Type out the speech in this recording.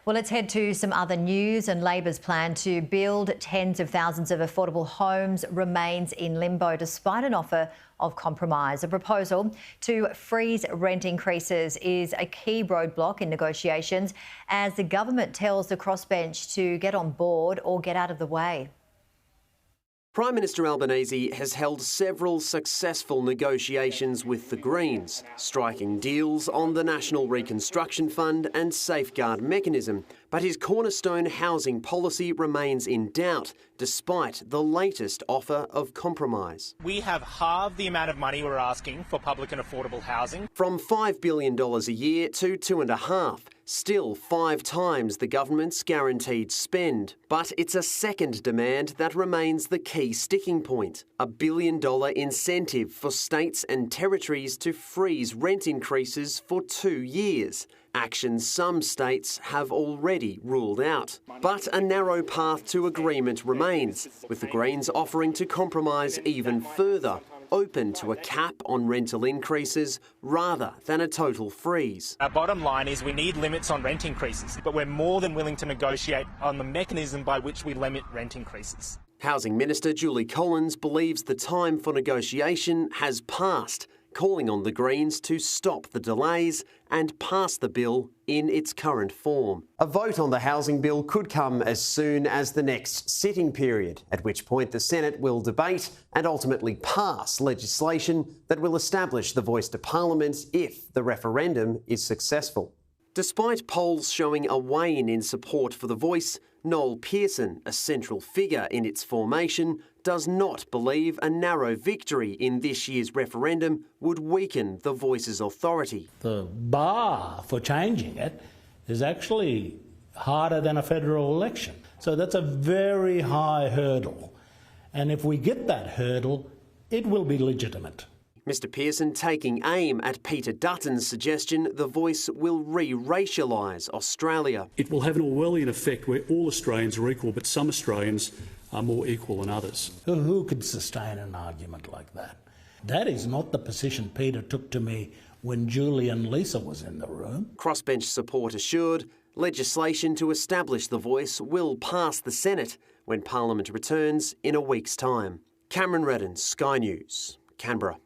Well, let's head to some other news, and Labor's plan to build tens of thousands of affordable homes remains in limbo despite an offer of compromise. A proposal to freeze rent increases is a key roadblock in negotiations as the government tells the crossbench to get on board or get out of the way. Prime Minister Albanese has held several successful negotiations with the Greens, striking deals on the National Reconstruction Fund and Safeguard Mechanism. But his cornerstone housing policy remains in doubt, despite the latest offer of compromise. We have halved the amount of money we're asking for public and affordable housing. From $5 billion a year to $2.5 billion. Still 5 times the government's guaranteed spend. But it's a second demand that remains the key sticking point. A $1 billion incentive for states and territories to freeze rent increases for 2 years. Action some states have already ruled out. But a narrow path to agreement remains, with the Greens offering to compromise even further, open to a cap on rental increases rather than a total freeze. Our bottom line is we need limits on rent increases, but we're more than willing to negotiate on the mechanism by which we limit rent increases. Housing Minister Julie Collins believes the time for negotiation has passed, calling on the Greens to stop the delays and pass the bill in its current form. A vote on the housing bill could come as soon as the next sitting period, at which point the Senate will debate and ultimately pass legislation that will establish the voice to Parliament if the referendum is successful. Despite polls showing a wane in support for the voice, Noel Pearson, a central figure in its formation, does not believe a narrow victory in this year's referendum would weaken the voice's authority. The bar for changing it is actually harder than a federal election. So that's a very high hurdle. And if we get that hurdle, it will be legitimate. Mr Pearson taking aim at Peter Dutton's suggestion the voice will re-racialise Australia. It will have an Orwellian effect where all Australians are equal, but some Australians are more equal than others. Who could sustain an argument like that? That is not the position Peter took to me when Julie and Lisa was in the room. Crossbench support assured, legislation to establish the voice will pass the Senate when Parliament returns in a week's time. Cameron Redden, Sky News, Canberra.